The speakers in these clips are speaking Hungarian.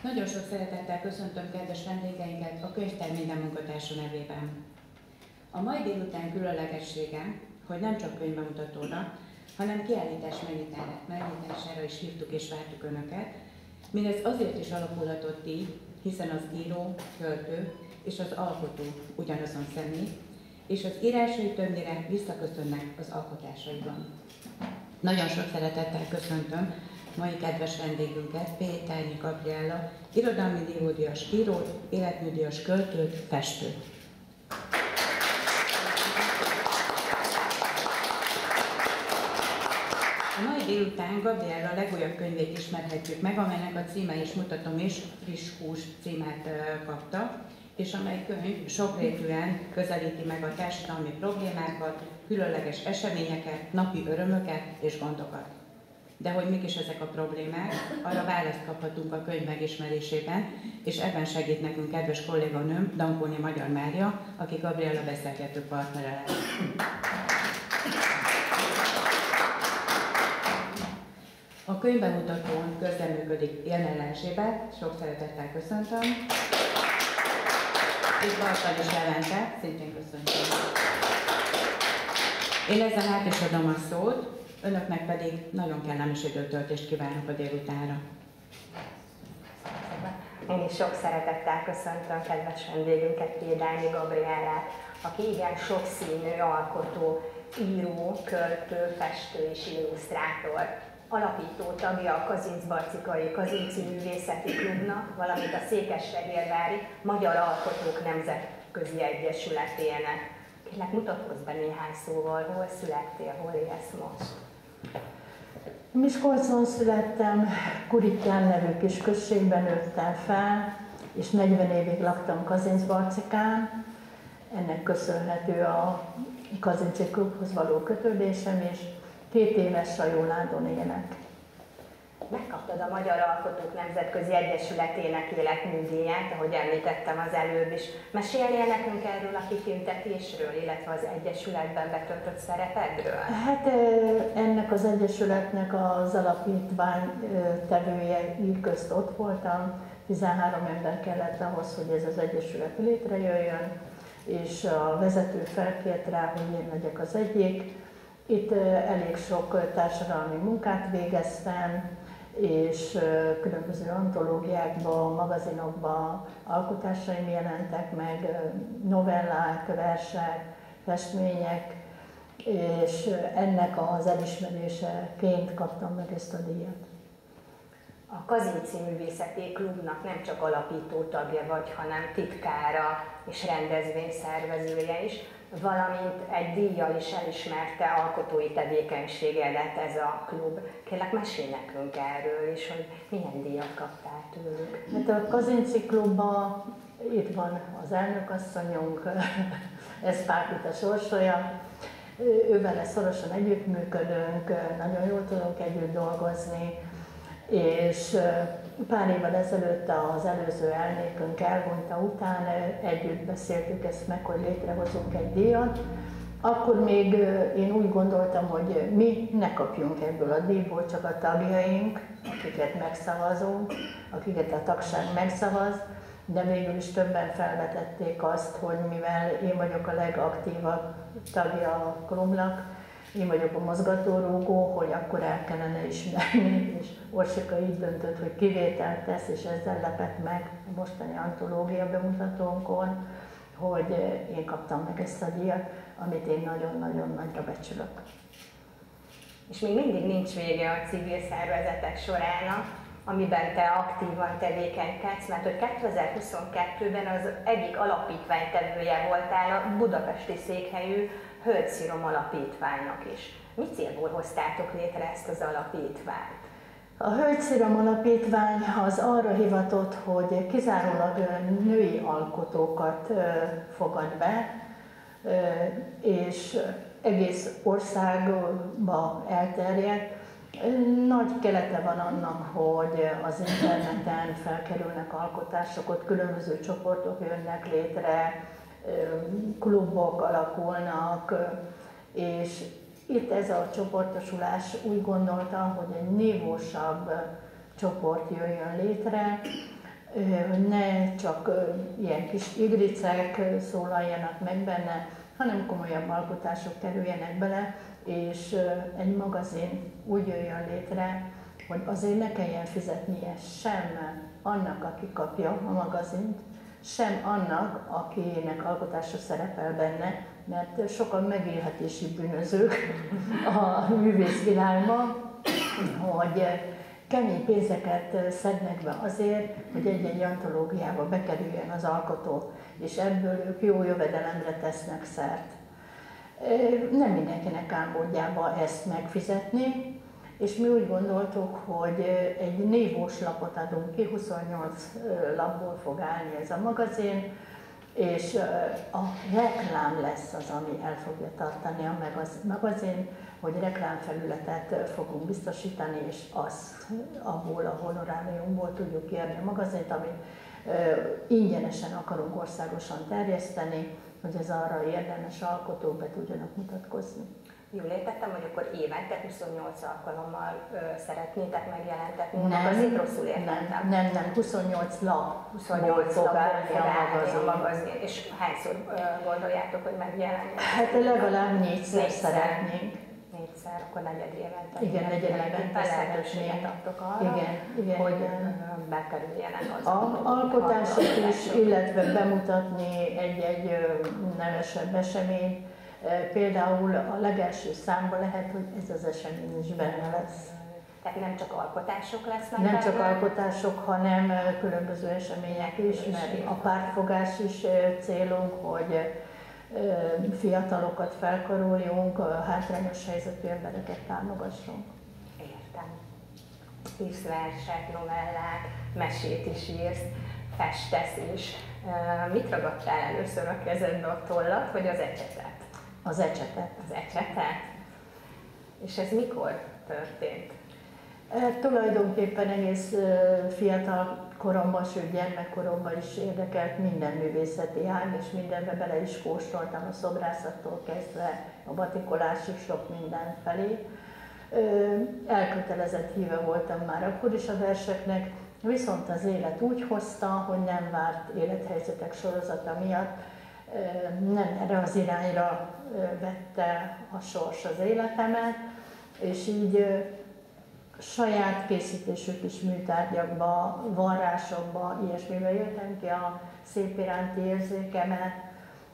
Nagyon sok szeretettel köszöntöm kedves vendégeinket a könyvtár minden munkatársa nevében. A mai délután különlegessége, hogy nem csak könyvbemutatóra, hanem kiállítás megnyitására is hívtuk és vártuk Önöket. Mindez azért is alakulhatott így, hiszen az író, költő és az alkotó ugyanazon személy, és az írásai többnyire visszaköszönnek az alkotásaiban. Nagyon sok szeretettel köszöntöm mai kedves vendégünket, Péternyi Gabriella, irodalmi díjadíjas írót, életműdíjas költőt, festőt. A mai délután Gabriella legújabb könyvét ismerhetjük meg, amelynek a címe is mutatom is, Friss hús címet kapta, és amely könyv sokrétűen közelíti meg a társadalmi problémákat, különleges eseményeket, napi örömöket és gondokat. De hogy mik is ezek a problémák, arra választ kaphatunk a könyv megismerésében, és ebben segít nekünk kedves kolléganőm, Dankóni Magyar Mária, aki Gabriella beszélgető partnere lesz. A könyvbemutatón közreműködik Élner Erzsébet, sok szeretettel köszöntöm, és Bartali Levente, szintén köszöntöm. Én ezzel át is adom a szót, Önöknek pedig nagyon kellemes időtöltést kívánok a délutánra. Én is sok szeretettel köszöntöm kedves vendégünket, Péternyi Gabriellát, aki igen sokszínű alkotó, író, költő, festő és illusztrátor. Alapító tagja a Kazincbarcikai Kazinczy Művészeti Klubnak, valamint a Székesfehérvári Magyar Alkotók Nemzetközi Egyesületének. Kérlek, mutatkozz be néhány szóval, hol születtél, hol élsz most? Miskolcon születtem, Kurityán nevű kis községben nőttem fel, és 40 évig laktam Kazincbarcikán. Ennek köszönhető a Kazincsi Klubhoz való kötődésem, és 2 éves Sajóládon élek. Megkaptad a Magyar Alkotók Nemzetközi Egyesületének életműdíját, ahogy említettem az előbb is. Mesélnél nekünk erről a kitüntetésről, illetve az Egyesületben betöltött szerepedről? Hát ennek az Egyesületnek az alapítvány tevője így közt ott voltam. 13 ember kellett ahhoz, hogy ez az Egyesület létrejöjjön, és a vezető felkért rá, hogy én legyek az egyik. Itt elég sok társadalmi munkát végeztem, és különböző antológiákban, magazinokban alkotásaim jelentek meg, novellák, versek, festmények, és ennek az elismeréseként kaptam meg ezt a díjat. A Kazinczy Művészeti Klubnak nem csak alapító tagja vagy, hanem titkára és rendezvényszervezője is, valamint egy díjjal is elismerte alkotói tevékenységedet ez a klub. Kérlek, mesélj nekünk erről is, hogy milyen díjat kaptál tőlük. Hát a Kazinczy Klubban itt van az elnökasszonyunk, ez Pákita Sorsolya. Ővele szorosan együttműködünk, nagyon jól tudunk együtt dolgozni, és pár évvel ezelőtt az előző elnökünk elhunyta után együtt beszéltük ezt meg, hogy létrehozunk egy díjat. Akkor még én úgy gondoltam, hogy mi ne kapjunk ebből a díjból, csak a tagjaink, akiket megszavazunk, akiket a tagság megszavaz, de végül is többen felvetették azt, hogy mivel én vagyok a legaktívabb tagja a klubnak, én vagyok a mozgatórugó, hogy akkor el kellene ismerni, és Orsika így döntött, hogy kivételt tesz, és ezzel lepett meg a mostani antológia bemutatónkon, hogy én kaptam meg ezt a díjat, amit én nagyon-nagyon nagyra becsülök. És még mindig nincs vége a civil szervezetek sorának. amiben te aktívan tevékenykedsz, mert hogy 2022-ben az egyik alapítványtevője voltál a budapesti székhelyű Hölgyszírom Alapítványnak is. Mi célból hoztátok létre ezt az alapítványt? A Hölgyszírom Alapítvány az arra hivatott, hogy kizárólag női alkotókat fogad be, és egész országba elterjedt. Nagy kelete van annak, hogy az interneten felkerülnek alkotások, ott különböző csoportok jönnek létre, klubok alakulnak, és itt ez a csoportosulás úgy gondolta, hogy egy nívósabb csoport jöjjön létre, hogy ne csak ilyen kis igricek szólaljanak meg benne, hanem komolyabb alkotások kerüljenek bele, és egy magazin úgy jöjjön létre, hogy azért ne kelljen fizetnie sem annak, aki kapja a magazint, sem annak, akinek alkotása szerepel benne, mert sokan megélhetési bűnözők a művészvilágban, hogy kemény pénzeket szednek be azért, hogy egy-egy antológiába bekerüljen az alkotó, és ebből ők jó jövedelemre tesznek szert. Nem mindenkinek áll módjába ezt megfizetni, és mi úgy gondoltuk, hogy egy nívós lapot adunk ki, 28 lapból fog állni ez a magazin, és a reklám lesz az, ami el fogja tartani a magazin, hogy reklámfelületet fogunk biztosítani, és azt abból a honoráriumból tudjuk kérni a magazint, amit ingyenesen akarunk országosan terjeszteni, hogy ez arra érdemes alkotók be tudjanak mutatkozni. Jól értettem, hogy akkor évente 28 alkalommal szeretnétek megjelentetni a magazint? Rosszul értettem? Nem, 28 lap. 28 fog állni a magazin. És hányszor gondoljátok, hogy megjelenjen? Hát legalább 4-szer szeretnénk. 4-szer, akkor negyed évente. Igen, negyed évente lehetőséget adtok arra, igen, hogy bekerüljenek az alkotások is, illetve bemutatni egy-egy nevesebb eseményt. Például a legelső számban lehet, hogy ez az esemény is benne lesz. Tehát nem csak alkotások lesznek? Nem csak alkotások, hanem különböző események is, mert a pártfogás is célunk, hogy fiatalokat felkaroljunk, hátrányos helyzetű embereket támogassunk. Értem. Írsz verset, novellát, mesét is írsz, festesz is. Mit ragadtál először a kezedbe, a tollat, vagy az ecsetet? Az ecsetet. Az ecsetet? És ez mikor történt? Tulajdonképpen egész fiatal koromban, sőt gyermekkoromban is érdekelt minden művészeti ág, és mindenbe bele is kóstoltam, a szobrászattól kezdve a batikolásig sok minden felé. Elkötelezett híve voltam már akkor is a verseknek, viszont az élet úgy hozta, hogy nem várt élethelyzetek sorozata miatt, nem erre az irányra vette a sors az életemet, és így saját készítésű kis műtárgyakba, varrásokba, ilyesmivel jöttem ki a szép iránti érzékemet,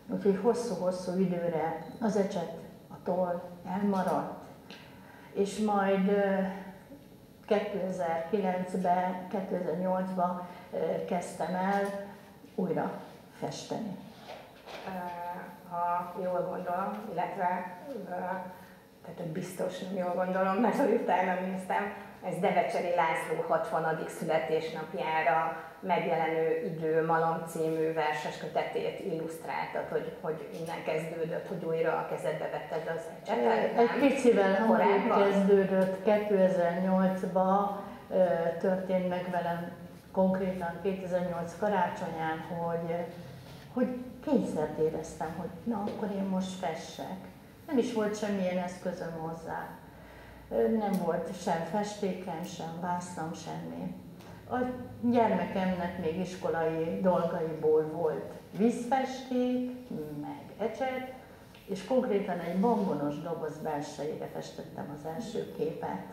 úgyhogy hosszú-hosszú időre az ecset, a toll elmaradt, és majd 2009-ben, 2008-ban kezdtem el újra festeni. Ha jól gondolom, illetve tehát hogy biztos nem jól gondolom, mert az utána néztem, ez Devecseri László 60. születésnapjára megjelenő Idő Malom című verseskötetét illusztráltad, hogy innen kezdődött, hogy újra a kezedbe vetted az ecsetet? Egy picivel hamarabb kezdődött, 2008-ban történt meg velem konkrétan 2008 karácsonyán, hogy kényszert éreztem, hogy na, akkor én most fessek. Nem is volt semmilyen eszközöm hozzá. Nem volt sem festéken, sem vásznom, semmi. A gyermekemnek még iskolai dolgaiból volt vízfesték, meg ecset, és konkrétan egy bombonos doboz belsejére festettem az első képet.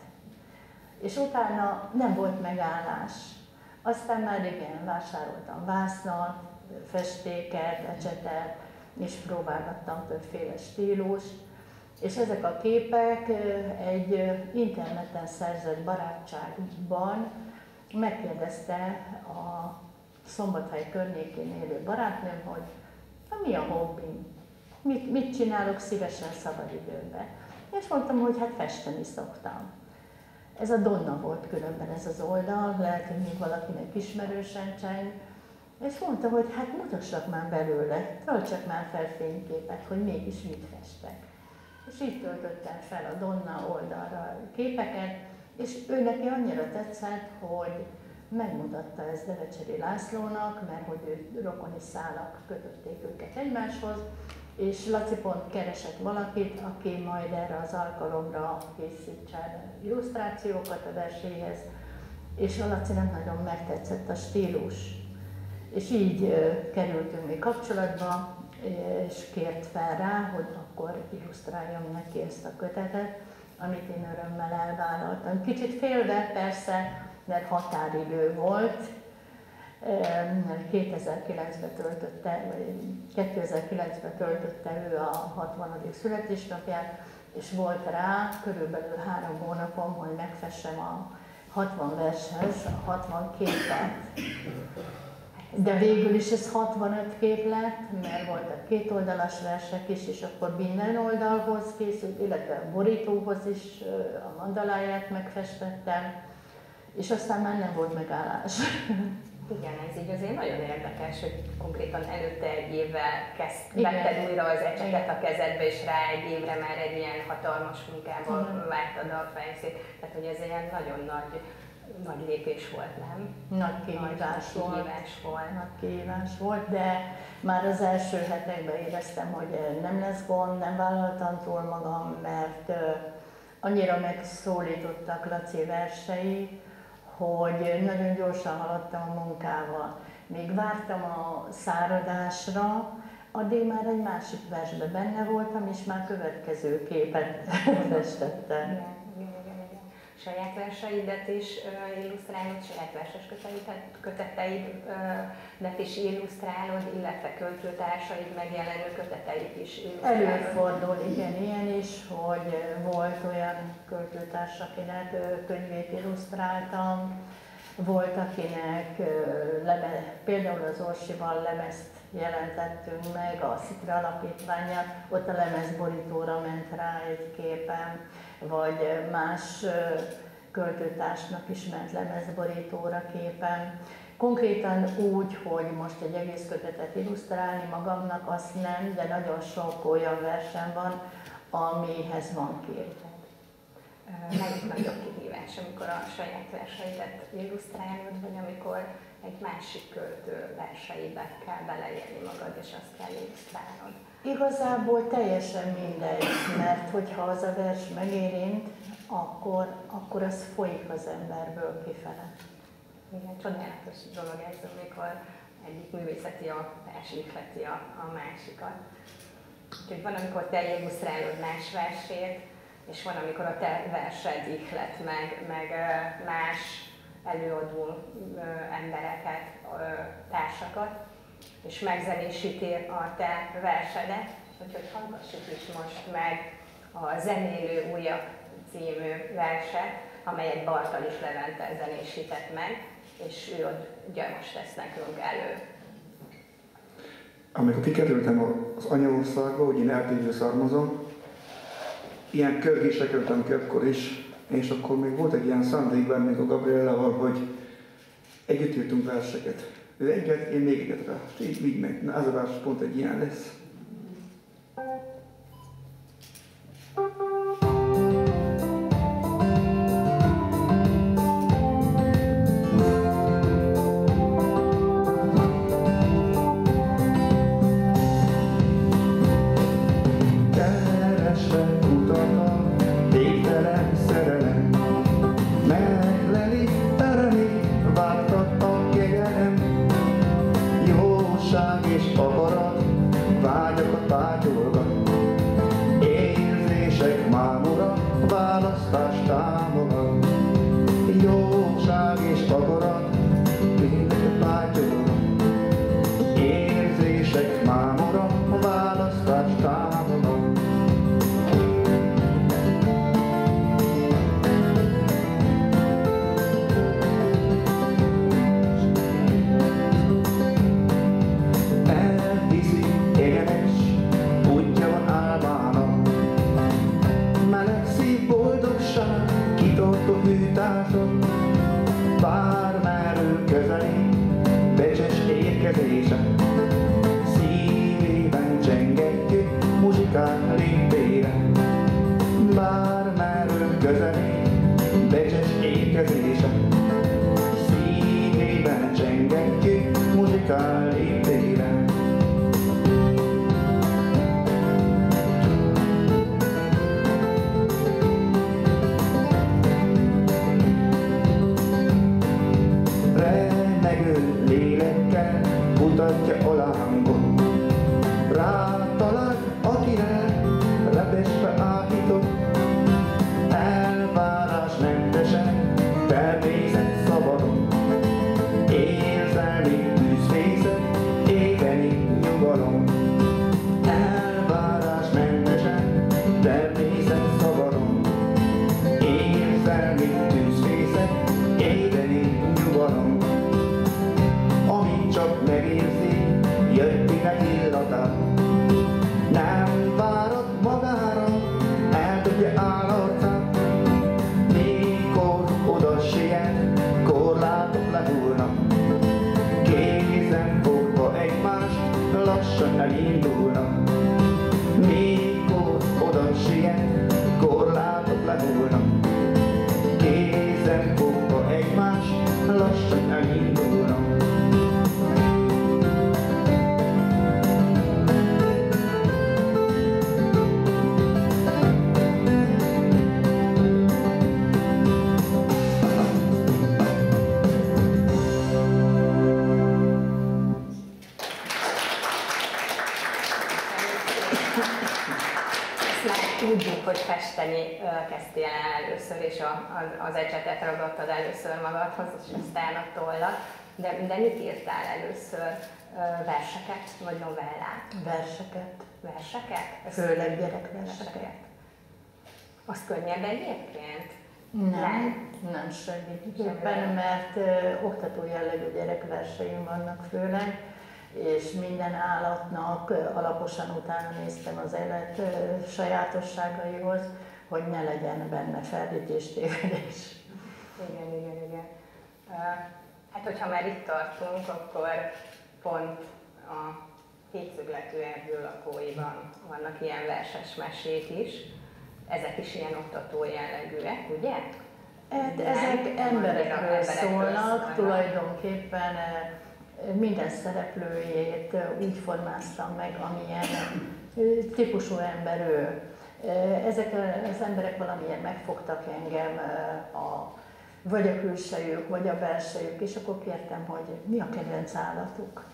És utána nem volt megállás. Aztán már igen, vásároltam vásznat, festéket, ecsetet, és próbálgattam többféle stílust, és ezek a képek egy interneten szerzett barátságban megkérdezte a Szombathely környékén élő barátnőm, hogy mi a hobbim, mit csinálok szívesen szabadidőmben. És mondtam, hogy hát festeni szoktam. Ez a Donna volt különben ez az oldal, lehet, hogy még valakinek ismerősen cseng. És mondta, hogy hát mutassak már belőle, töltsek már fel fényképet, hogy mégis mit festek. És így töltöttem fel a Donna oldalra képeket, és ő neki annyira tetszett, hogy megmutatta ezt Devecseri Lászlónak, mert hogy ő rokoni szálak kötötték őket egymáshoz, és Laci pont keresett valakit, aki majd erre az alkalomra készítsen illusztrációkat a verséhez, és a Lacinak nagyon megtetszett a stílus. És így kerültünk mi kapcsolatba, és kért fel rá, hogy akkor illusztráljam neki ezt a kötetet, amit én örömmel elvállaltam. Kicsit félve persze, mert határidő volt, 2009-ben töltötte ő a 60. születésnapját, és volt rá körülbelül 3 hónapom, hogy megfessem a 60 vershez a 60 képet. De végül is ez 65 kép lett, mert voltak kétoldalas versek is, és akkor minden oldalhoz készült, illetve a borítóhoz is a mandaláját megfestettem, és aztán már nem volt megállás. Igen, ez így azért nagyon érdekes, hogy konkrétan előtte egy évvel vetted újra az ecsetet a kezedbe, és rá egy évre már egy ilyen hatalmas munkába vágtad a fejszét. Tehát, hogy ez ilyen nagyon nagy lépés volt, nem? Nagy kihívás volt, de már az első hetekben éreztem, hogy nem lesz gond, nem vállaltam túl magam, mert annyira megszólítottak Laci versei, hogy nagyon gyorsan haladtam a munkával. Még vártam a száradásra, addig már egy másik versben benne voltam, és már következő képet festettem. Saját verseidet is illusztrálod, saját verses köteteidet is illusztrálod, illetve költőtársaid megjelenő köteteit is illusztrálod. Előfordul, igen, ilyen is, hogy volt olyan költőtárs, akinek könyvét illusztráltam, volt akinek, például az Orsival lemezt jelentettünk meg, a Szikra Alapítvánnyal, ott a lemezborítóra ment rá egy képen, vagy más költőtársnak is ment lemezborítóra képen. Konkrétan úgy, hogy most egy egész kötetet illusztrálni magamnak, azt nem, de nagyon sok olyan verseny van, amihez van kép. Melyik nagyobb kihívás, amikor a saját verseidet illusztrálod, vagy amikor egy másik költő verseibe kell beleélni magad, és azt kell illusztrálnod? Igazából teljesen mindegy, mert hogyha az a vers megérint, akkor az folyik az emberből kifele. Igen, csodálatos dolog ez, amikor egyik művészeti alkotás ihleti a másikat. Úgyhogy van, amikor te illusztrálod más versét, és van, amikor a te versed ihlet meg más előadó embereket, társakat, és megzenésíti a te versedet. Úgyhogy hallgassuk is most meg a Zenélő újak című verset, amelyet Bartalis Levente zenésített meg, és ő ott most tesz nekünk elő. Amikor kikerültem az anyaországba, hogy én eltérő származom, ilyen körgésre kerültem ki akkor is, és akkor még volt egy ilyen szándék bennünk a Gabriellával, hogy együtt írtunk verseket. Ő egyet, én még egyet rá. És így megy. Na, ez a vers pont egy ilyen lesz. ékezése. Szívében csengetjük muzsikál léptére, bár merül közelé becses ékezése. Szívében csengetjük muzsikál léptére. Remegő lélekkel mutatja a lánkot, rátalál, akire repesve áhított. Elvárásmentesen, természet szabadon, érzelmi tűzfészek, égeni nyugalom. Elvárásmentesen, természet szabadon, érzelmi tűzfészek, égeni nyugalom. Amint csak megérzi jöttinek illatát, nem várod magára, eldobja állarcát. Mikor oda siet, korlátok lehullnak, kézen fogva egymást lassan elindulnak. Mikor oda siet, korlátok lehullnak, kézen fogva egymást lassan elindulnak. Tudjuk, hogy festeni kezdtél el először, és az ecsetet ragadtad először magadhoz, és aztán a tollat. De mit írtál először? Verseket vagy novellát? Verseket. Verseket? Főleg gyerekverseket. Az könnyebb egyébként? Nem semmiképpen, mert oktató jellegű gyerekverseim vannak főleg, és minden állatnak alaposan utána néztem az élet sajátosságaihoz, hogy ne legyen benne ferdítéstévedés. Igen. Hát, hogyha már itt tartunk, akkor pont a Hétszögletű erdő lakóiban vannak ilyen verses mesék is. Ezek is ilyen oktató jellegűek, ugye? Hát ezek emberekről szólnak, tulajdonképpen minden szereplőjét úgy formáztam meg, amilyen típusú ember ő. Ezek az emberek valamiért megfogtak engem, vagy a külsejük, vagy a belsejük, és akkor kértem, hogy mi a kedvenc állatuk.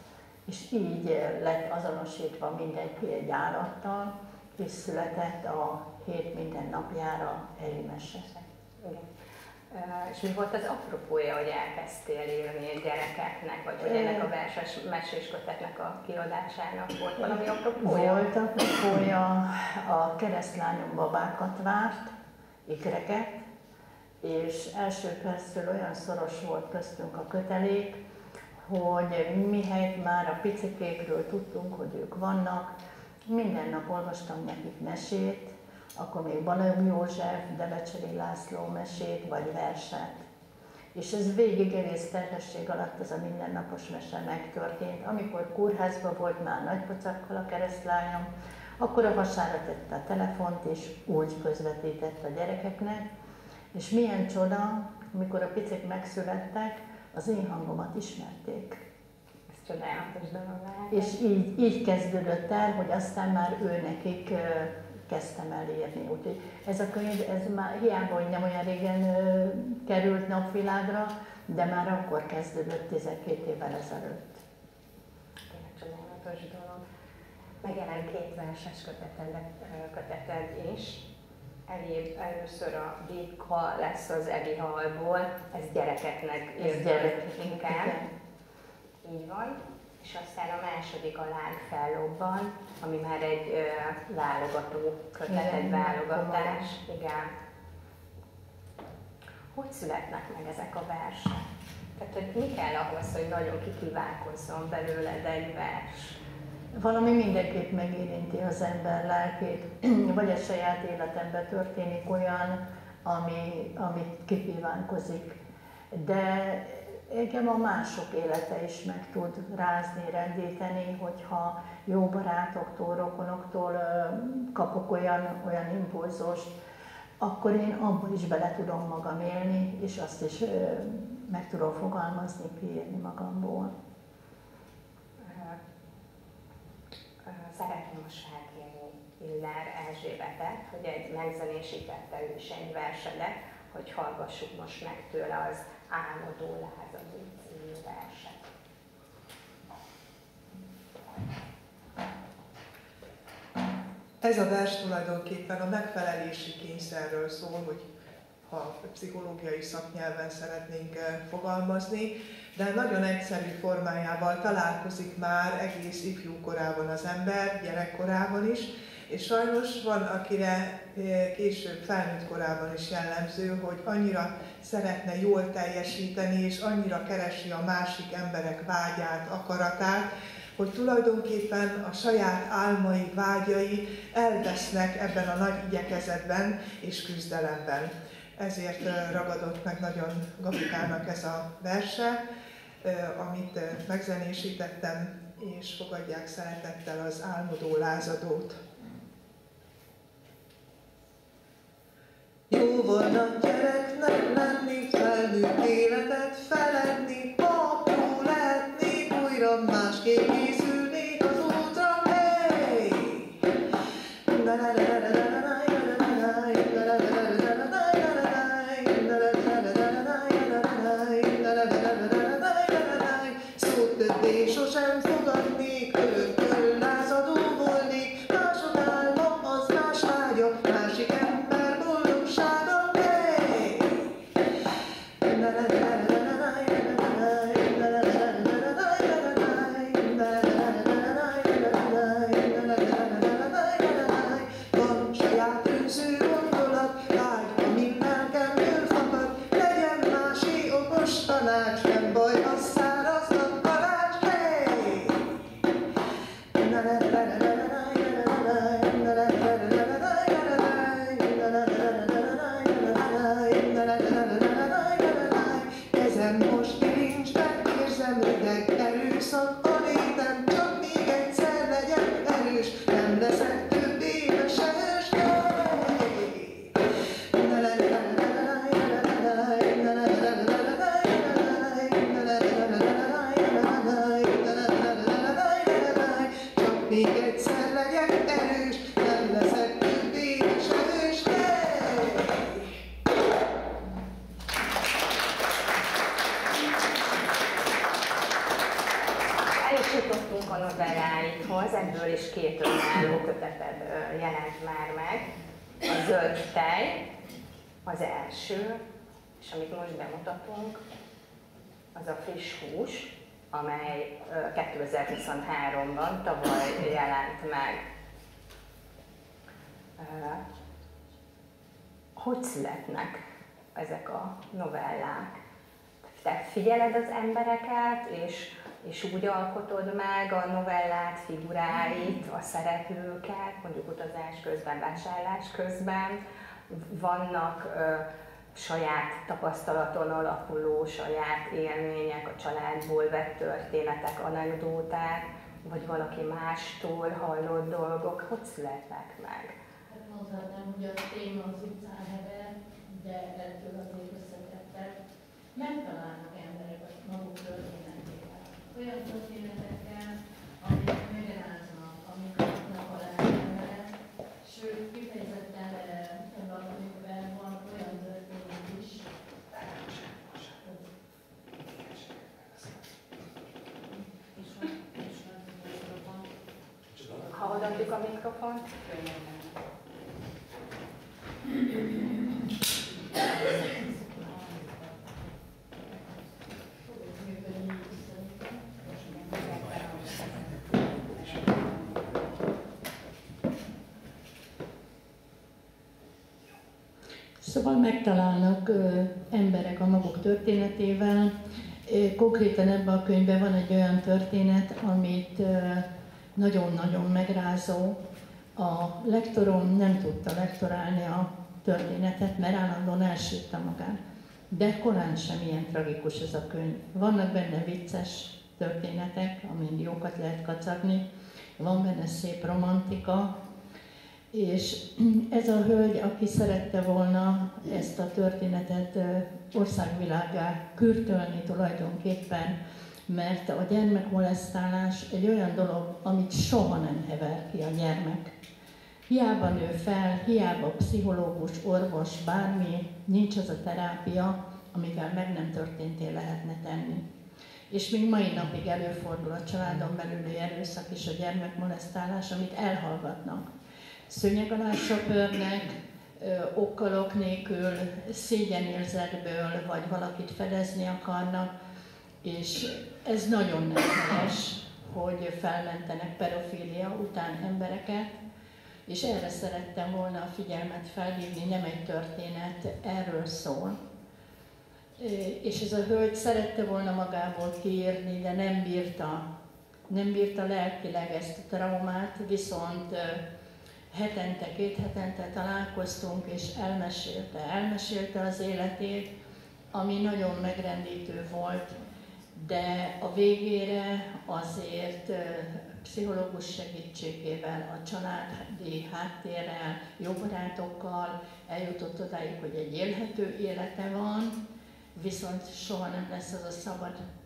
És így lett azonosítva mindenki egy állattal, és született a hét minden napjára egy mese. És mi volt az apropója, hogy elkezdtél írni gyerekeknek, vagy hogy ennek a verses mesés kötetnek a kiadásának volt valami apropója? Volt apropója, a keresztlányom babákat várt, ikreket, és első perctől olyan szoros volt köztünk a kötelék, hogy mihelyt már a picikékről tudtunk, hogy ők vannak, minden nap olvastam nekik mesét, akkor még Balogh József, Debecseri László mesét vagy verset. És ez végig egész terhesség alatt ez a mindennapos mese megtörtént. Amikor kórházban volt már nagypocakkal a keresztlányom, akkor a hasára tette a telefont és úgy közvetített a gyerekeknek. És milyen csoda, amikor a picik megszülettek, az én hangomat ismerték. Ez csodálatos dolog lehet. És így kezdődött el, hogy aztán már ő nekik kezdtem el írni. Úgyhogy ez a könyv, ez már hiába, hogy nem olyan régen került napvilágra, de már akkor kezdődött 12 évvel ezelőtt. Tényleg csodálatos dolog. Megjelent 2 verses köteted is. Először a Béka lesz az Ebi halból, ez gyerekeknek írtad inkább. Igen. Így van. És aztán a második a Láng fellobban, ami már egy válogató kötet, egy válogatás. Igen. Hogy születnek meg ezek a versek? Tehát, hogy mi kell ahhoz, hogy nagyon kikívánkozzon belőled egy vers? Valami mindenképp megérinti az ember lelkét, vagy a saját életemben történik olyan, amit kikívánkozik. De engem a mások élete is meg tud rázni, rendíteni, hogyha jó barátoktól, rokonoktól kapok olyan impulzust, akkor én abban is bele tudom magam élni, és azt is meg tudom fogalmazni, kiírni magamból. Szeretném most felkérni Illár Erzsébetet, hogy megzenésítette ő is egy versedet, hogy hallgassuk most meg tőle az Álmodó lázadó című verset. Ez a vers tulajdonképpen a megfelelési kényszerről szól, hogy ha pszichológiai szaknyelven szeretnénk fogalmazni, de nagyon egyszerű formájával találkozik már egész ifjú korában az ember, gyerekkorában is, és sajnos van, akire később felnőtt korában is jellemző, hogy annyira szeretne jól teljesíteni, és annyira keresi a másik emberek vágyát, akaratát, hogy tulajdonképpen a saját álmai, vágyai elvesznek ebben a nagy igyekezetben és küzdelemben. Ezért ragadott meg nagyon Gabikának ez a verse, amit megzenésítettem, és fogadják szeretettel az Álmodó lázadót. Jó volna gyereknek lenni, felnőtt életet feledni, apró lehetnék, újra másképp készülnék az útra, hey! Szót többé sosem fogadnék, örökkön lázadó volnék, mások álma, az más vágya, másik ember boldogsága, hey! Van saját önző gondolat, vágy, ami lelkemből fakad, legyen másé okos tanács, nem baj, az száraznak kalács, hey! Kezem most bilincs, megérzem rideg erőszak a létem, csak még egyszer legyen erős, nem leszek többé mesehős, csak még egyszer legyen erős, nem leszek többé mesehős, El is jutottunk a novelláidhoz, ebből is 2 önálló köteted jelent már meg. A Zöld tej az első, és amit most bemutatunk, az a Friss hús, amely 2023-ban, tavaly jelent meg. Hogy születnek ezek a novellák? Te figyeled az embereket, és úgy alkotod meg a novellát, figuráit, a szereplőket, mondjuk utazás közben, vásárlás közben. Vannak saját tapasztalaton alapuló, saját élmények, a családból vett történetek, anekdóták, vagy valaki mástól hallott dolgok, hogy születnek meg? Hát hozzáadnám, hogy a téma az utcánhever, de ettől azért összetettek. Megtalálnak emberek a maguk történetével. Olyan történetekkel, amik megráznak, amik kapnak alá emberek, sőt, kifejezetten ebben a könyvben van olyan történet is, Ha odaadjuk a mikrofont. Szóval megtalálnak emberek a maguk történetével. Konkrétan ebben a könyvben van egy olyan történet, amit nagyon-nagyon megrázó. A lektorom nem tudta lektorálni a történetet, mert állandóan elsírta magát. de korán sem ilyen tragikus ez a könyv. Vannak benne vicces történetek, amin jókat lehet kacagni, van benne szép romantika, és ez a hölgy, aki szerette volna ezt a történetet országvilággá kürtölni tulajdonképpen, mert a gyermekmolesztálás egy olyan dolog, amit soha nem hever ki a gyermek. Hiába nő fel, hiába pszichológus, orvos, bármi, nincs az a terápia, amivel meg nem történtél lehetne tenni. És még mai napig előfordul a családon belüli erőszak és a gyermekmolesztálás, amit elhallgatnak. Szőnyeg alá söpörnek, ok nélkül, szégyenérzetből, vagy valakit fedezni akarnak, és ez nagyon nem helyes, hogy felmentenek pedofília után embereket, és erre szerettem volna a figyelmet felhívni, nem egy történet, erről szól. És ez a hölgy szerette volna magából kiírni, de nem bírta lelkileg ezt a traumát, viszont két hetente találkoztunk, és elmesélte az életét, ami nagyon megrendítő volt, de a végére azért pszichológus segítségével, a családi háttérrel, jó barátokkal eljutott odáig, hogy egy élhető élete van, viszont soha nem lesz az a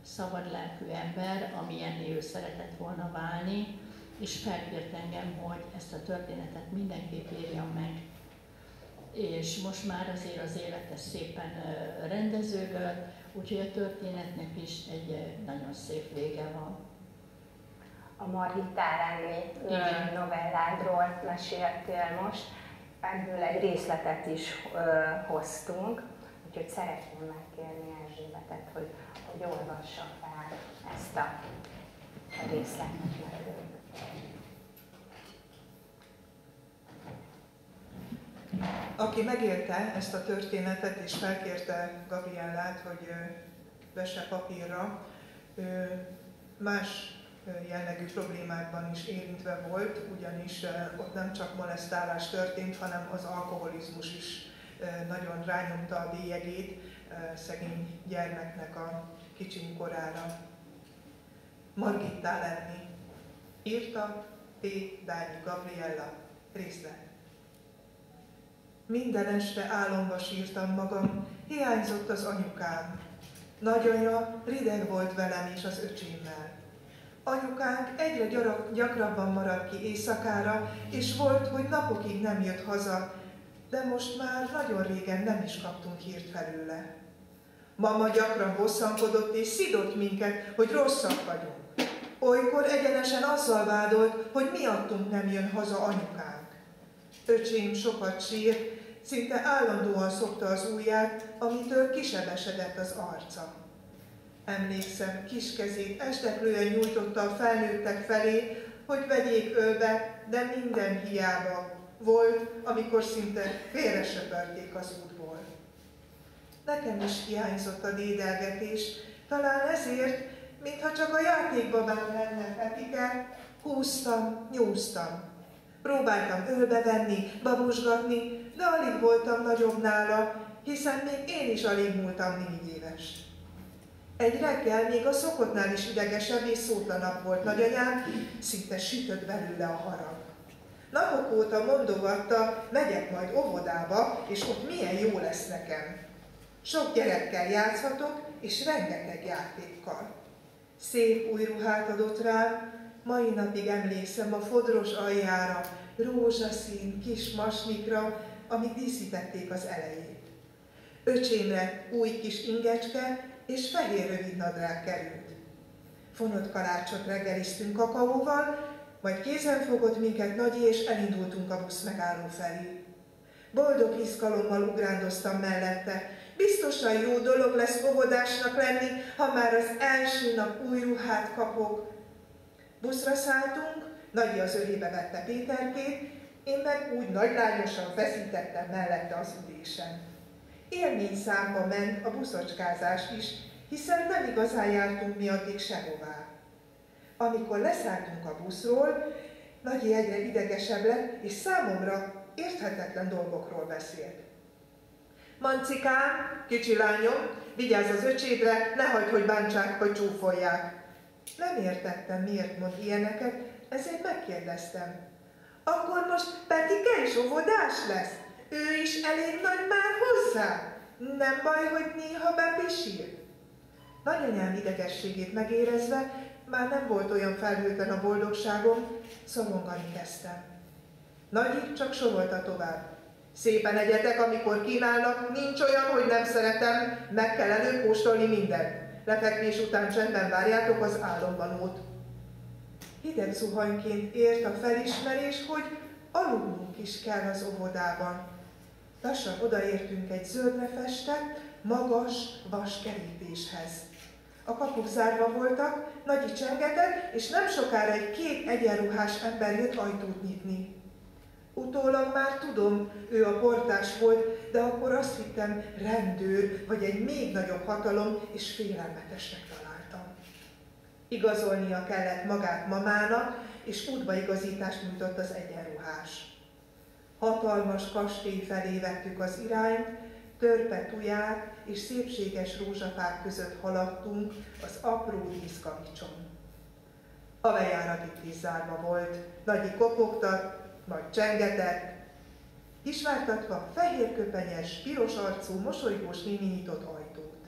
szabad lelkű ember, amilyenné ő szeretett volna válni, és felkért engem, hogy ezt a történetet mindenképp írjam meg. És most már azért az élete szépen rendeződött, úgyhogy a történetnek is egy nagyon szép vége van. A Margitta elleni novelládról meséltél most, ebből egy részletet is hoztunk, úgyhogy szeretném megkérni Erzsébetet, hogy olvassa fel ezt a részletet nekünk. Aki megélte ezt a történetet és felkérte Gabriellát, hogy vesse papírra, más jellegű problémákban is érintve volt, ugyanis ott nem csak molesztálás történt, hanem az alkoholizmus is nagyon rányomta a bélyegét szegény gyermeknek a kicsiny korára. Margitta lenni. Írta P. Dányi Gabriella. Részlet. Minden este álomba sírtam magam, hiányzott az anyukám. Nagyanya rideg volt velem és az öcsémmel. Anyukánk egyre gyakrabban maradt ki éjszakára, és volt, hogy napokig nem jött haza, de most már nagyon régen nem is kaptunk hírt felőle. Mama gyakran bosszankodott és szidott minket, hogy rosszak vagyunk. Olykor egyenesen azzal vádolt, hogy miattunk nem jön haza anyukánk. Öcsém sokat sírt, szinte állandóan szokta az ujját, amitől kisebesedett az arca. Emlékszem, kis kezét esteklően nyújtotta a felnőttek felé, hogy vegyék ölbe, de minden hiába volt, amikor szinte félresöpörték az útból. Nekem is hiányzott a dédelgetés, talán ezért, mintha csak a játékbabám lenne Petike, húztam, nyúztam. Próbáltam ölbevenni, babusgatni, de alig voltam nagyobb nála, hiszen még én is alig múltam 4 éves. Egy reggel még a szokottnál is idegesebb és szótlanabb volt nagyanyám, szinte sütött belőle a harag. Napok óta mondogatta, megyek majd óvodába, és ott milyen jó lesz nekem. Sok gyerekkel játszhatok, és rengeteg játékkal. Szép új ruhát adott rám, mai napig emlékszem a fodros aljára, rózsaszín kis masnikra, amit díszítették az elejét. Öcsémre új kis ingecske és fehér rövidnadrág került. Fonott kalácsot reggeliztünk kakaóval, majd kézen fogott minket Nagyi, és elindultunk a busz megálló felé. Boldog izgalommal ugrándoztam mellette. Biztosan jó dolog lesz óvodásnak lenni, ha már az első nap új ruhát kapok. Buszra szálltunk, Nagyi az ölébe vette Péterkét, én meg úgy nagylányosan feszítettem mellette az ülésen. Élményszámba ment a buszocskázás is, hiszen nem igazán jártunk mi addig sehová. Amikor leszálltunk a buszról, Nagyi egyre idegesebb lett, és számomra érthetetlen dolgokról beszélt. Mancikám, kicsi lányom, vigyázz az öcsédre, ne hagyd, hogy bántsák, vagy csúfolják. Nem értettem, miért mond ilyeneket, ezért megkérdeztem. Akkor most Petike is óvodás lesz? Ő is elég nagy már hozzá? Nem baj, hogy néha bepisír? Nagyanyám idegességét megérezve, már nem volt olyan felhőtlen a boldogságom, szorongani kezdtem. Nagyik csak sorolta tovább. Szépen egyetek, amikor kínálnak, nincs olyan, hogy nem szeretem, meg kell előkóstolni mindent. Lefekvés után csendben várjátok az álomvalót. Hideg zuhanyként ért a felismerés, hogy aludnunk is kell az óvodában. Lassan odaértünk egy zöldre festett, magas vaskerítéshez. A kapuk zárva voltak, Nagyi csengetett, és nem sokára egy két egyenruhás ember jött ajtót nyitni. Utólag már tudom, ő a portás volt, de akkor azt hittem rendőr, vagy egy még nagyobb hatalom, és félelmetesnek találtam. Igazolnia kellett magát mamának, és útbaigazítást nyújtott az egyenruhás. Hatalmas kastély felé vettük az irányt, törpe tuják és szépséges rózsafák között haladtunk az apró díszkavicson. A bejárat itt is zárva volt, Nagyi kopogtat, majd csengetett. Kisvártatva fehérköpenyes, piros arcú, mosolygós néni nyitott ajtót.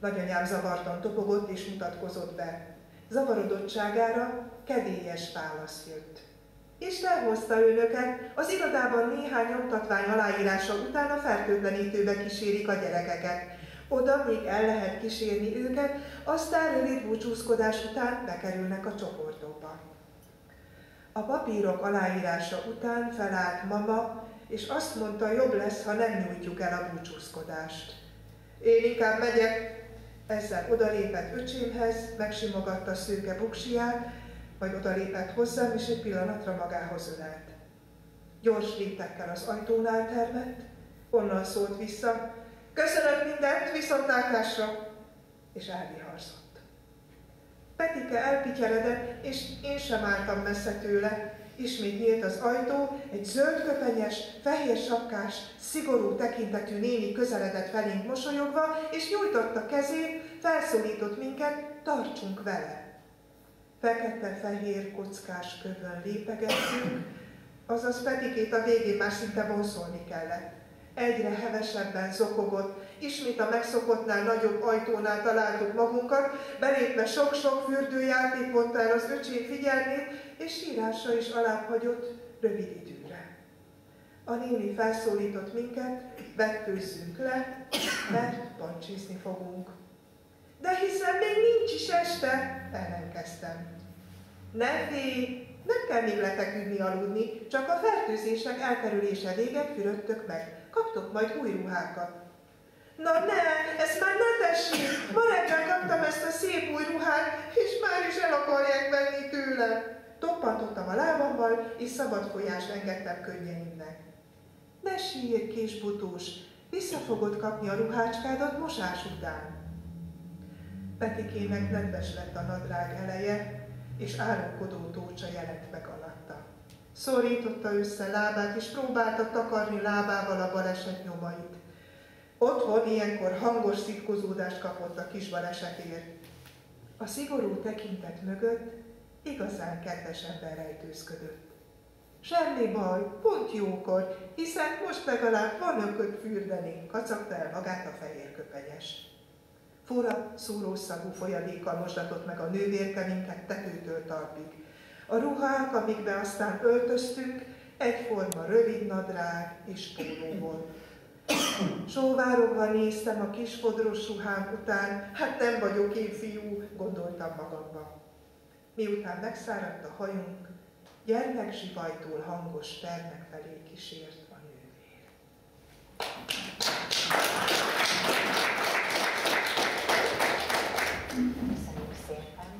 Nagyanyám zavartan topogott és mutatkozott be. Zavarodottságára kedélyes válasz jött. Isten hozta önöket, az irodában néhány nyomtatvány aláírása után a fertőtlenítőbe kísérik a gyerekeket. Oda még el lehet kísérni őket, aztán rövid búcsúzkodás után bekerülnek a csoportokba. A papírok aláírása után felállt mama, és azt mondta, jobb lesz, ha nem nyújtjuk el a búcsúzkodást. Én inkább megyek. Ezzel odalépett öcsémhez, megsimogatta szőke buksiját, majd odalépett hozzám, és egy pillanatra magához ölelt. Gyors léptekkel az ajtónál termett, onnan szólt vissza, köszönök mindent, viszontlátásra, és elviharzott. Petike elpityeredett, és én sem álltam messze tőle. Ismét nyílt az ajtó, egy zöldköpenyes, fehér sapkás, szigorú tekintetű néni közeledett felénk mosolyogva, és nyújtotta kezét, felszólított minket, tartsunk vele. Fekete-fehér kockás kövön lépegettünk, azaz Petikét a végén már szinte vonszolni kellett. Egyre hevesebben zokogott, ismét a megszokottnál nagyobb ajtónál találtuk magunkat, belépve sok-sok fürdőjáték vonta el az öcsém figyelmét, és sírásra is alábbhagyott rövid időre. A néni felszólított minket, vetkőzzünk le, mert pancsizni fogunk. De hiszen még nincs is este, ellenkeztem. Ne félj, nem kell még lefeküdni, aludni, csak a fertőzések elkerülése véget fürödtök meg. Kaptok majd új ruhákat. Na ne, ezt már ne tessék! Ma reggel kaptam ezt a szép új ruhát, és már is el akarják venni tőlem. Toppantottam a lábammal, és szabad folyást engedtem könnyeimnek. Ne sírj, kis butós, vissza fogod kapni a ruhácskádat mosás után. Petikének nedves lett a nadrág eleje, és árulkodó tócsa jelent meg alatta. Szorította össze lábát, és próbálta takarni lábával a baleset nyomait. Otthon ilyenkor hangos szitkozódást kapott a kis balesetért. A szigorú tekintet mögött igazán kedves ember rejtőzködött. Semmi baj, pont jókor, hiszen most legalább van ököt fürdeni, kacagta el magát a fehérköpenyes. Fura, szúrószagú folyadékkal mosdatott meg a nővérke minket tetőtől talpig. A ruhák, amikbe aztán öltöztünk, egyforma rövid nadrág és póló volt. Sóvárogva néztem a kis fodros ruhám után, hát nem vagyok én fiú, gondoltam magamba. Miután megszáradt a hajunk, gyermeksivajtól hangos termek felé kísért a nővér. Köszönjük szépen!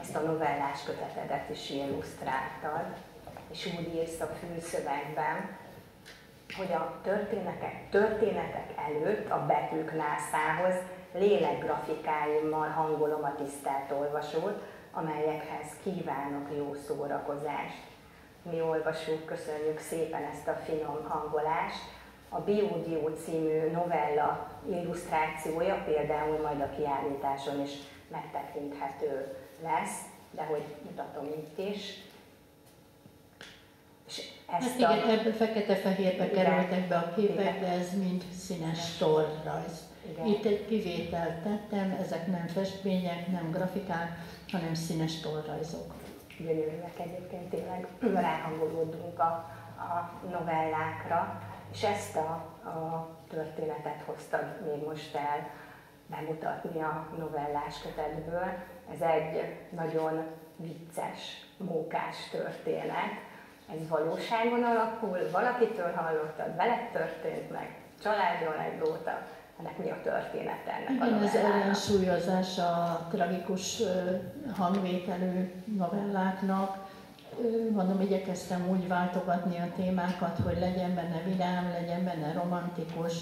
Ezt a novellás kötetedet is illusztráltad, és úgy írsz a fülszövegben, hogy a történetek előtt a betűk nászához lélekgrafikáimmal hangolom a tisztelt olvasót, amelyekhez kívánok jó szórakozást. Mi olvasók köszönjük szépen ezt a finom hangolást, A Biodió című novella illusztrációja például majd a kiállításon is megtekinthető lesz, de hogy mutatom itt is. És ezt hát igen, ebből fekete-fehérbe kerültek be a képek, de ez mind színes tollrajz. Itt egy kivételt tettem, ezek nem festmények, nem grafikák, hanem színes tollrajzok. Gyönyörűek egyébként, tényleg ráhangolódunk a novellákra, és ezt a történetet hoztad még most el bemutatni a novellás kötetből. Ez egy nagyon vicces, mókás történet. Ez valóságon alapul, valakitől hallottad, veled történt meg, családi anekdóta. Ennek mi a történet ennek a novellának? Igen, ez ellensúlyozás a tragikus hangvételű novelláknak. Mondom, igyekeztem úgy váltogatni a témákat, hogy legyen benne vidám, legyen benne romantikus.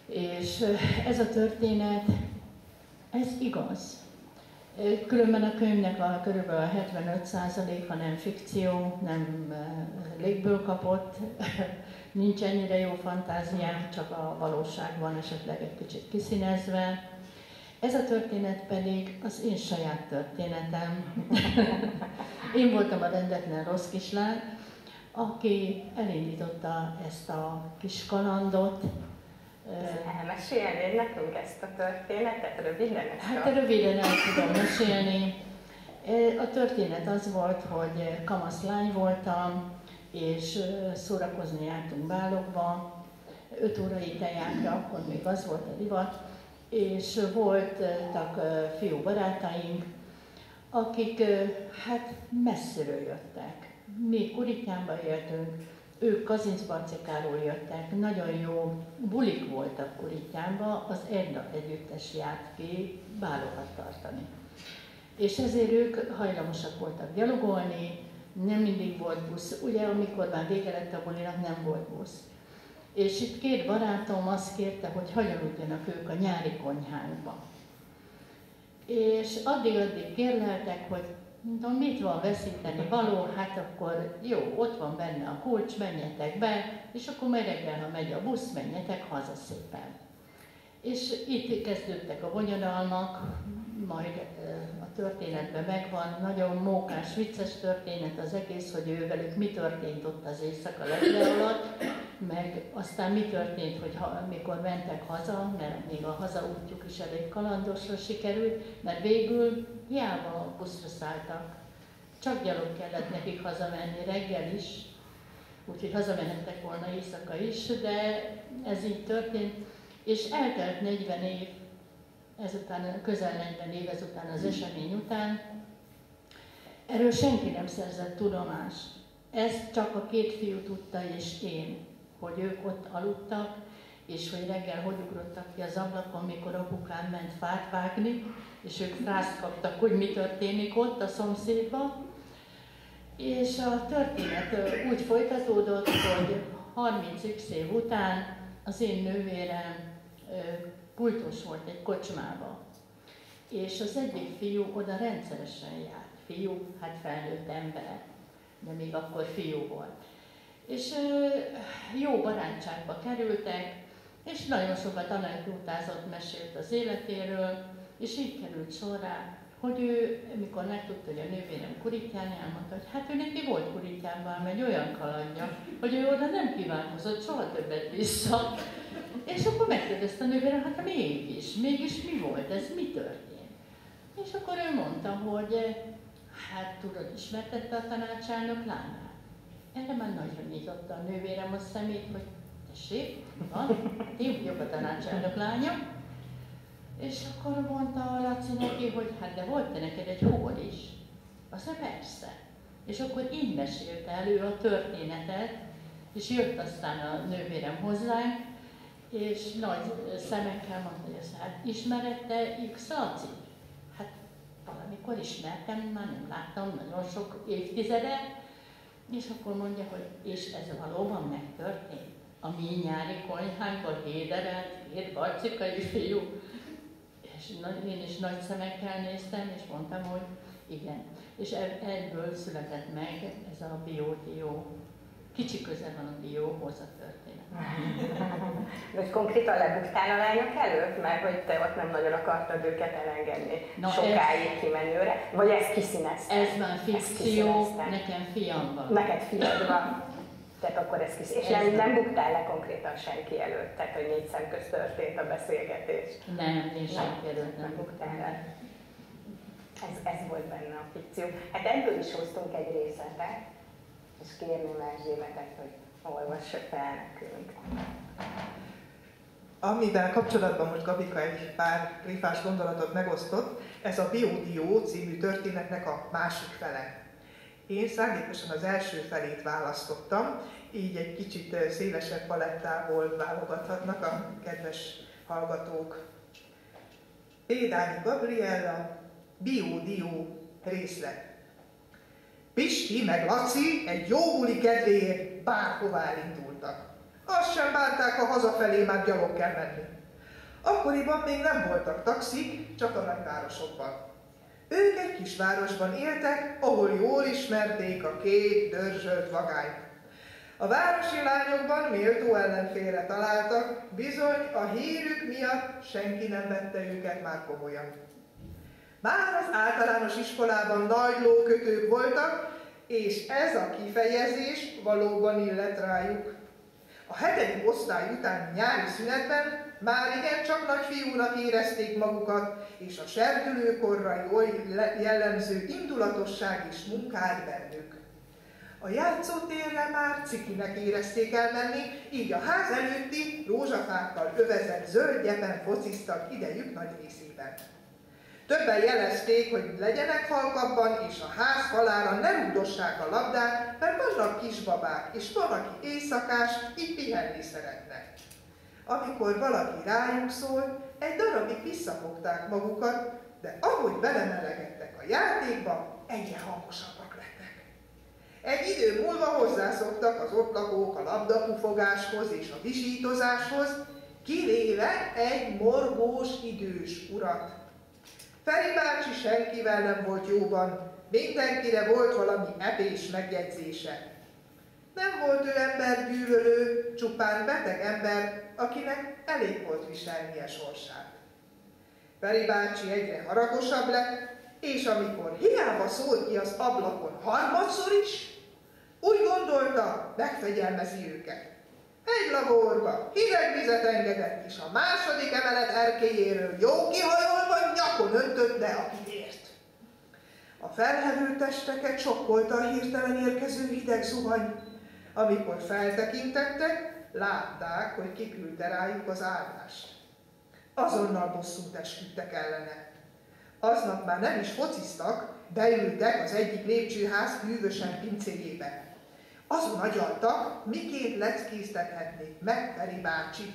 És ez a történet, ez igaz. Különben a könyvnek a körülbelül 75%-a nem fikció, nem légből kapott, nincs ennyire jó fantáziám, csak a valóságban esetleg egy kicsit kiszínezve. Ez a történet pedig az én saját történetem. Én voltam a rendetlen rossz kislány, aki elindította ezt a kis kalandot. Elmesélnéd nekünk ezt a történetet röviden? Hát röviden el tudom mesélni. A történet az volt, hogy kamasz lány voltam, és szórakozni jártunk bálokba, 5 órai tejákra, akkor még az volt a divat, és voltak fiú barátaink, akik hát messziről jöttek. Mi Kurityánba éltünk, ők Kazincbarcikáról jöttek, nagyon jó bulik voltak Kurityánba, az Edda együttes járt ki bálokat tartani. És ezért ők hajlamosak voltak gyalogolni, nem mindig volt busz. Ugye, amikor már vége lett a bulinak, nem volt busz. És itt 2 barátom azt kérte, hogy hagyaludjanak ők a nyári konyhánkba. És addig kérleltek, hogy mondom, mit van veszíteni való, hát akkor jó, ott van benne a kulcs, menjetek be, és akkor majd reggel, ha megy a busz, menjetek haza szépen. És itt kezdődtek a bonyodalmak, majd a történetben megvan, nagyon mókás, vicces történet az egész, hogy ővelük mi történt ott az éjszaka legle alatt, meg aztán mi történt, hogy mikor mentek haza, mert még a hazaútjuk is elég kalandosra sikerült, mert végül hiába a buszra szálltak. Csak gyalog kellett nekik hazamenni reggel is, úgyhogy hazamenhettek volna éjszaka is, de ez így történt, és eltelt 40 év, ezután, közel 40 év ezután az esemény után. Erről senki nem szerzett tudomást. Ezt csak a 2 fiú tudta és én, hogy ők ott aludtak, és hogy reggel hogy ugrottak ki az ablakon, mikor apukám ment fát vágni, és ők frászt kaptak, hogy mi történik ott a szomszédban. És a történet úgy folytatódott, hogy 30x év után az én nővérem pultos volt egy kocsmába. És az egyik fiú oda rendszeresen járt. Fiú, hát felnőtt ember, de még akkor fiú volt. És jó barátságba kerültek, és nagyon sokat anekdotázott, mesélt az életéről, és így került sorra, hogy ő, mikor megtudta, hogy a nővérem Kurityán, elmondta, hogy hát ő neki volt Kurityánban egy olyan kalandja, hogy ő oda nem kívánkozott soha többet vissza. És akkor megkérdezte a nővérem, hát mégis mi volt ez, mi történt? És akkor ő mondta, hogy hát tudod, ismertette a tanácselnök lányát. Erre már nagyra nyitotta a nővérem a szemét, hogy tessék, van, én vagyok a tanácselnök lánya. És akkor mondta a Laci neki, hogy hát de volt te neked egy húgod is. Azt mondja, persze. És akkor így mesélte elő a történetet, és jött aztán a nővérem hozzánk, és nagy szemekkel mondta, hogy ezt hát ismered te X Laci? Hát valamikor ismertem, már nem láttam nagyon sok évtizede, és akkor mondja, hogy és ez valóban megtörtént. A mi nyári konyhánkban héderelt 2 barcikai fiú. És én is nagy szemekkel néztem, és mondtam, hogy igen. És ebből született meg ez a Biodió kicsi köze van a bióhoz a történet. Hogy konkrétan lebuktál a lányok előtt, mert hogy te ott nem nagyon akartad őket elengedni sokáig kimenőre, vagy ezt kiszínezted? Ez már fikció, nekem fiam van. Neked fiad van. Tehát akkor ez kis... És nem buktál le konkrétan senki előtt, tehát hogy 4 szem közt történt a beszélgetés. Nem, én senki előtt nem buktál le. Ez volt benne a fikció. Hát ebből is hoztunk egy részletet, és kérném Erzsébetet, hogy olvassa fel nekünk. Amivel kapcsolatban most Gabika egy pár grifás gondolatot megosztott, ez a Biodió című történetnek a másik fele. Én szándékosan az első felét választottam, így egy kicsit szélesebb palettából válogathatnak a kedves hallgatók. Pédányi Gabriella, Biodió részlet. Pisti meg Laci egy jó buli kedvéért bárhová elindultak. Azt sem bánták, ha hazafelé már gyalog kell menni. Akkoriban még nem voltak taxik, csak a nagyvárosokban. Ők egy kisvárosban éltek, ahol jól ismerték a 2 dörzsölt vagányt. A városi lányokban méltó ellenfélre találtak, bizony a hírük miatt senki nem vette őket már komolyan. Már az általános iskolában nagy lókötők voltak, és ez a kifejezés valóban illet rájuk. A 7. osztály utáni nyári szünetben már igencsak nagyfiúnak érezték magukat, és a serdülőkorra jól jellemző indulatosság is munkált bennük. A játszótérre már cikinek érezték elmenni, így a ház előtti rózsafákkal övezett zöld gyepen fociztak idejük nagy részében. Többen jelezték, hogy legyenek halkabban, és a ház falára ne rúgdossák a labdát, mert vannak kisbabák, és van, aki éjszakás, így pihenni szeretne. Amikor valaki rájuk szólt, egy darabig visszafogták magukat, de ahogy belemelegedtek a játékba, egyre hangosabbak lettek. Egy idő múlva hozzászoktak az ott lakók a labdapufogáshoz és a visítozáshoz, kivéve egy morgós idős urat. Feri bácsi senkivel nem volt jóban, mindenkire volt valami epés megjegyzése. Nem volt ő embergyűlölő, csupán beteg ember, akinek elég volt viselnie sorsát. Feri bácsi egyre haragosabb lett, és amikor hiába szólt ki az ablakon harmadszor is, úgy gondolta, megfegyelmezi őket. Egy laborba hideg vizet engedett, és a 2. emelet erkélyéről jó kihajolva nyakon öntötte, akit ért. A felhevült testeket sokkolta a hirtelen érkező hideg zuhany. Amikor feltekintettek, látták, hogy kiküldte rájuk az áldást. Azonnal bosszút esküdtek ellene. Aznap már nem is fociztak, beültek az egyik lépcsőház hűvösen pincéjébe. Azon agyaltak, miként leckéztethetnék meg Feri bácsit.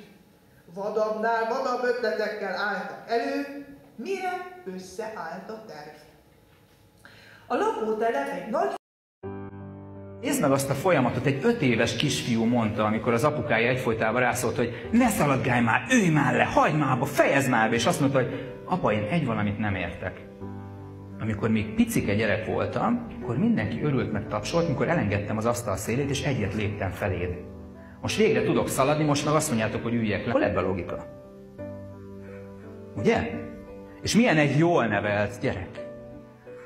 Vadabbnál vadabb ötletekkel álltak elő, mire összeállt a terv. A lakótelep egy nagy... Nézd meg azt a folyamatot, egy 5 éves kisfiú mondta, amikor az apukája egyfolytában rászólt, hogy ne szaladgálj már, ülj már le, hagyd már abba, fejezd már be, és azt mondta, hogy apa, én egy valamit nem értek. Amikor még picike gyerek voltam, akkor mindenki örült meg tapsolt, mikor elengedtem az asztal szélét, és egyet léptem feléd. Most végre tudok szaladni, most meg azt mondjátok, hogy üljek le. Hol ebben a logika? Ugye? És milyen egy jól nevelt gyerek?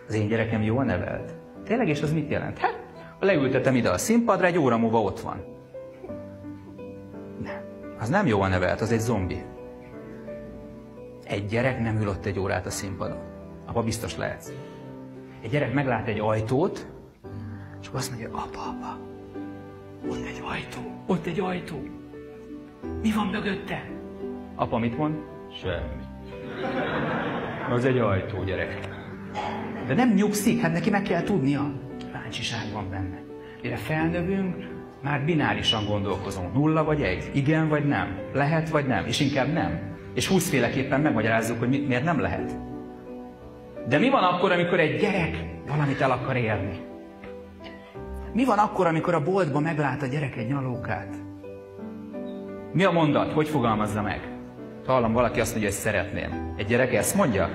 Az én gyerekem jól nevelt. Tényleg, és az mit jelent? Hát, ha leültetem ide a színpadra, egy óra múlva ott van. Nem, az nem jól nevelt, az egy zombi. Egy gyerek nem ül ott egy órát a színpadon. Apa, biztos lehetsz. Egy gyerek meglát egy ajtót, és akkor azt mondja, apa, ott egy ajtó, ott egy ajtó. Mi van mögötte? Apa mit mond? Semmi. Az egy ajtó, gyerek. De nem nyugszik, hát neki meg kell tudnia. Kíváncsiság van benne. Mire felnövünk, már binárisan gondolkozunk. 0 vagy 1, igen vagy nem, lehet vagy nem, és inkább nem. És 20 féleképpen megmagyarázzuk, hogy miért nem lehet. De mi van akkor, amikor egy gyerek valamit el akar érni? Mi van akkor, amikor a boltban meglát a gyerek egy nyalókát? Mi a mondat? Hogy fogalmazza meg? Hallom, valaki azt mondja, hogy szeretném. Egy gyerek ezt mondja?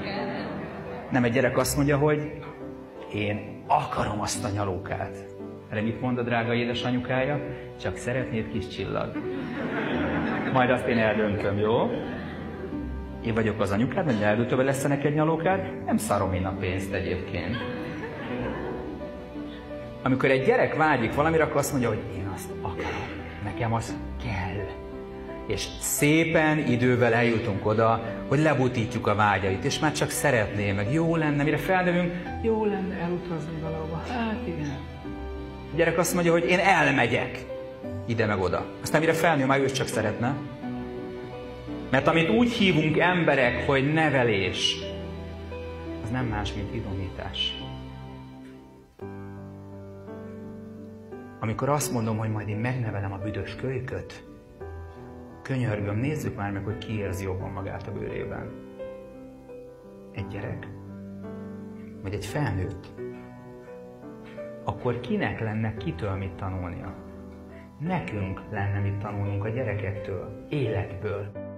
Nem, egy gyerek azt mondja, hogy én akarom azt a nyalókát. Erre mit mond a drága édesanyukája? Csak szeretnéd, kis csillag. Majd azt én eldöntöm, jó? Én vagyok az anyukád, hogy eldöntöm, hogy lesz neked nyalókád? Nem szarom én a pénzt egyébként. Amikor egy gyerek vágyik valamire, akkor azt mondja, hogy én azt akarom. Nekem az kell. És szépen idővel eljutunk oda, hogy lebutítjuk a vágyait, és már csak szeretné, meg jó lenne, mire felnövünk, jó lenne elutazni valahova. Hát igen. A gyerek azt mondja, hogy én elmegyek ide meg oda. Aztán mire felnő, már ő is csak szeretne. Mert amit úgy hívunk emberek, hogy nevelés, az nem más, mint idomítás. Amikor azt mondom, hogy majd én megnevelem a büdös kölyköt, könyörgöm, nézzük már meg, hogy ki érzi jobban magát a bőrében. Egy gyerek? Vagy egy felnőtt? Akkor kinek lenne kitől mit tanulnia? Nekünk lenne mit tanulnunk a gyerekektől, életből.